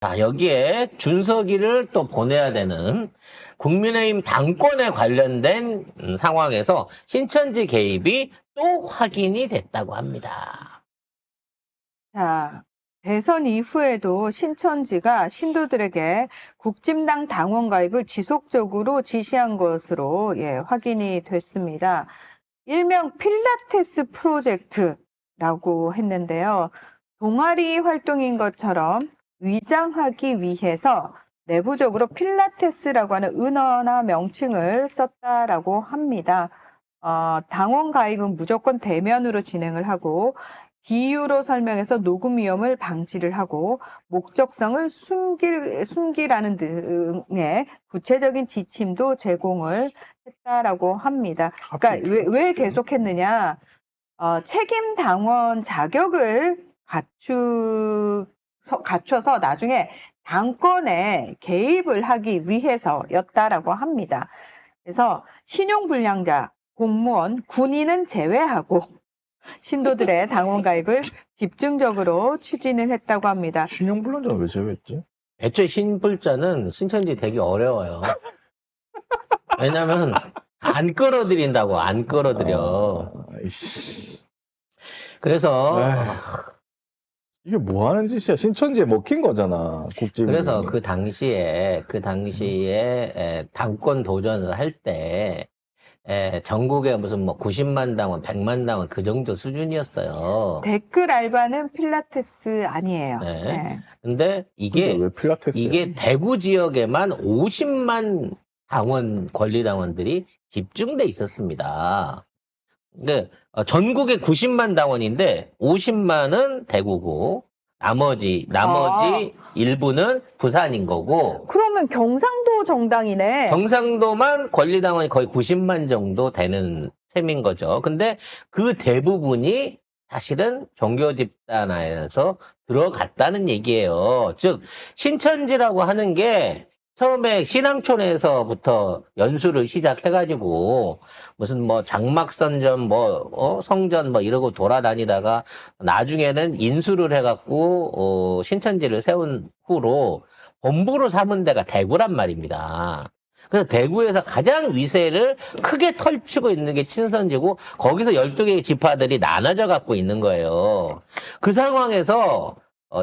자, 여기에 준석이를 또 보내야 되는 국민의힘 당권에 관련된 상황에서 신천지 개입이 또 확인이 됐다고 합니다. 자, 대선 이후에도 신천지가 신도들에게 국진당 당원 가입을 지속적으로 지시한 것으로 확인이 됐습니다. 일명 필라테스 프로젝트라고 했는데요. 동아리 활동인 것처럼 위장하기 위해서 내부적으로 필라테스라고 하는 은어나 명칭을 썼다라고 합니다. 당원 가입은 무조건 대면으로 진행을 하고 비유로 설명해서 녹음 위험을 방지를 하고 목적성을 숨기라는 등의 구체적인 지침도 제공을 했다라고 합니다. 그러니까 왜 계속했느냐? 책임 당원 자격을 갖춰서 나중에 당권에 개입을 하기 위해서였다라고 합니다. 그래서 신용불량자, 공무원, 군인은 제외하고 신도들의 당원 가입을 집중적으로 추진을 했다고 합니다. 신용불량자는 왜 제외했지? 애초에 신불자는 신천지 되기 어려워요. 왜냐면 안 끌어들인다고, 안 끌어들여. 아이씨. 그래서 이게 뭐 하는 짓이야? 신천지에 먹힌 거잖아. 국지. 그래서 그 당시에 당권 도전을 할 때 전국에 무슨 뭐 90만 당원, 100만 당원 그 정도 수준이었어요. 댓글 알바는 필라테스 아니에요. 네. 네. 근데 왜 필라테스야? 이게 대구 지역에만 50만 당원, 권리당원들이 집중돼 있었습니다. 근데 전국에 90만 당원인데 50만은 대구고 나머지 일부는 부산인 거고 그러면 경상도 정당이네. 경상도만 권리당원이 거의 90만 정도 되는 셈인 거죠. 근데 그 대부분이 사실은 종교 집단 안에서 들어갔다는 얘기예요. 즉 신천지라고 하는 게 처음에 신앙촌에서부터 연수를 시작해가지고 무슨 뭐 장막선전 성전 이러고 돌아다니다가 나중에는 인수를 해갖고 신천지를 세운 후로 본부로 삼은 데가 대구란 말입니다. 그래서 대구에서 가장 위세를 크게 펼치고 있는 게 친선지고 거기서 12개의 지파들이 나눠져 갖고 있는 거예요. 그 상황에서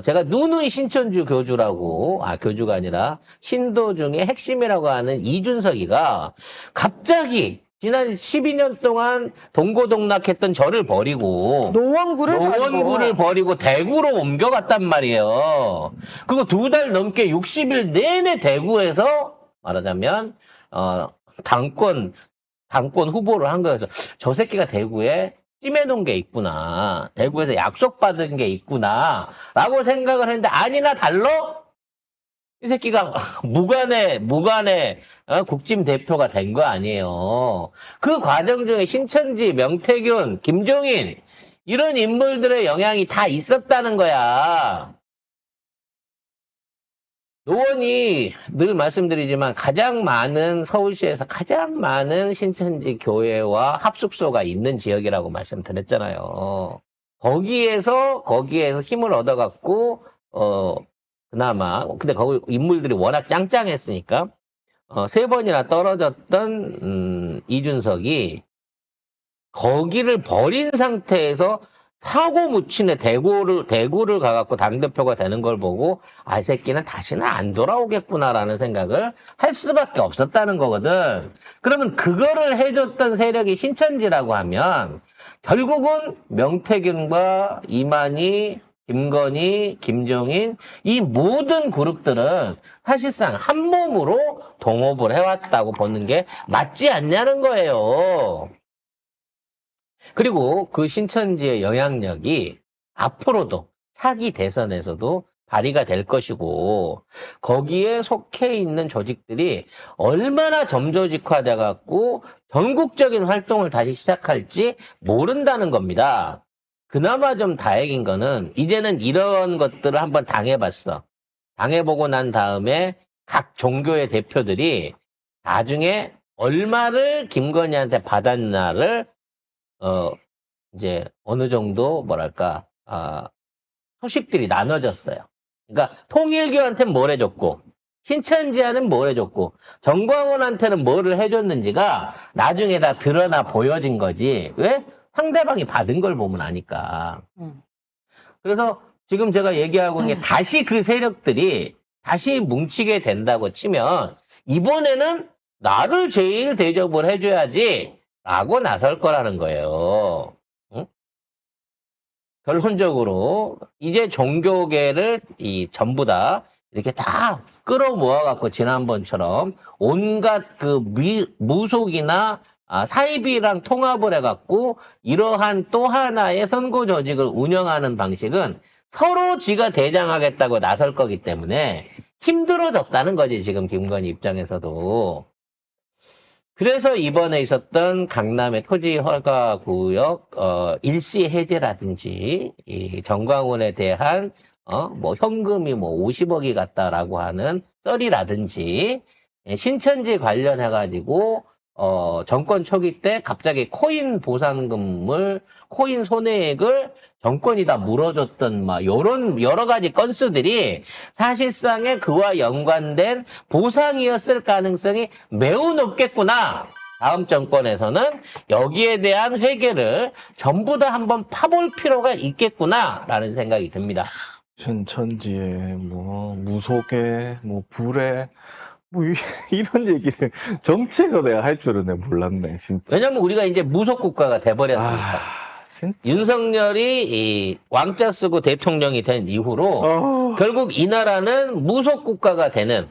제가 누누이 신천주 교주라고, 교주가 아니라 신도 중에 핵심이라고 하는 이준석이가 갑자기 지난 12년 동안 동고동락했던 저를 버리고 노원구를 버리고 대구로 옮겨갔단 말이에요. 그리고 2달 넘게 60일 내내 대구에서 말하자면 당권 후보를 한 거여서 저 새끼가 대구에 찜해놓은 게 있구나. 대구에서 약속받은 게 있구나. 라고 생각을 했는데 아니나 달러? 이 새끼가 무관의 국짐 대표가 된 거 아니에요. 그 과정 중에 신천지, 명태균, 김종인 이런 인물들의 영향이 다 있었다는 거야. 노원이 늘 말씀드리지만 서울시에서 가장 많은 신천지 교회와 합숙소가 있는 지역이라고 말씀드렸잖아요. 거기에서 힘을 얻어갖고, 그나마, 근데 거기 인물들이 워낙 짱짱했으니까, 3번이나 떨어졌던, 이준석이 거기를 버린 상태에서 사고 묻히네 대구를 가갖고 당대표가 되는 걸 보고 이 새끼는 다시는 안 돌아오겠구나라는 생각을 할 수밖에 없었다는 거거든. 그러면 그거를 해줬던 세력이 신천지라고 하면 결국은 명태균과 이만희, 김건희, 김종인 이 모든 그룹들은 사실상 한 몸으로 동업을 해왔다고 보는 게 맞지 않냐는 거예요. 그리고 그 신천지의 영향력이 앞으로도 차기 대선에서도 발휘가 될 것이고 거기에 속해 있는 조직들이 얼마나 점조직화돼 갖고 전국적인 활동을 다시 시작할지 모른다는 겁니다. 그나마 좀 다행인 거는 이제는 이런 것들을 한번 당해봤어. 당해보고 난 다음에 각 종교의 대표들이 나중에 얼마를 김건희한테 받았나를 이제 어느 정도 소식들이 나눠졌어요. 그러니까 통일교한테는 뭘 해줬고 신천지한테는 뭘 해줬고 정광훈한테는 뭐를 해줬는지가 나중에 다 드러나 보여진 거지. 왜? 상대방이 받은 걸 보면 아니까. 그래서 지금 제가 얘기하고 있는 게 다시 그 세력들이 다시 뭉치게 된다고 치면 이번에는 나를 제일 대접을 해줘야지 라고 나설 거라는 거예요. 응? 결론적으로 이제 종교계를 전부 다 이렇게 다 끌어모아갖고 지난번처럼 온갖 그 무속이나 사이비랑 통합을 해갖고 이러한 또 하나의 선거 조직을 운영하는 방식은 서로 지가 대장하겠다고 나설 거기 때문에 힘들어졌다는 거지, 지금 김건희 입장에서도. 그래서 이번에 있었던 강남의 토지 허가 구역 일시 해제라든지 이 정광훈에 대한 뭐 현금이 뭐 50억이 갔다라고 하는 썰이라든지 신천지 관련해 가지고 정권 초기 때 갑자기 코인 보상금을 코인 손해액을 정권이 다 물어줬던 막 요런 여러 가지 건수들이 사실상에 그와 연관된 보상이었을 가능성이 매우 높겠구나. 다음 정권에서는 여기에 대한 회계를 전부 다 한번 파볼 필요가 있겠구나라는 생각이 듭니다. 신천지에 뭐 무속에 뭐 불에 뭐 이런 얘기를 정치에서 내가 할 줄은 내가 몰랐네 진짜. 왜냐면 우리가 이제 무속 국가가 돼버렸으니까. 진짜. 윤석열이 이 왕자 쓰고 대통령이 된 이후로 결국 이 나라는 무속 국가가 되는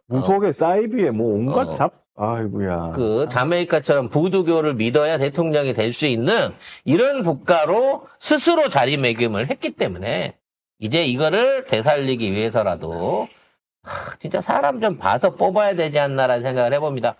무속에 사이비에 뭐 온갖 어. 아이고야. 그 자메이카처럼 부두교를 믿어야 대통령이 될 수 있는 이런 국가로 스스로 자리매김을 했기 때문에 이제 이거를 되살리기 위해서라도 진짜 사람 좀 봐서 뽑아야 되지 않나라는 생각을 해봅니다.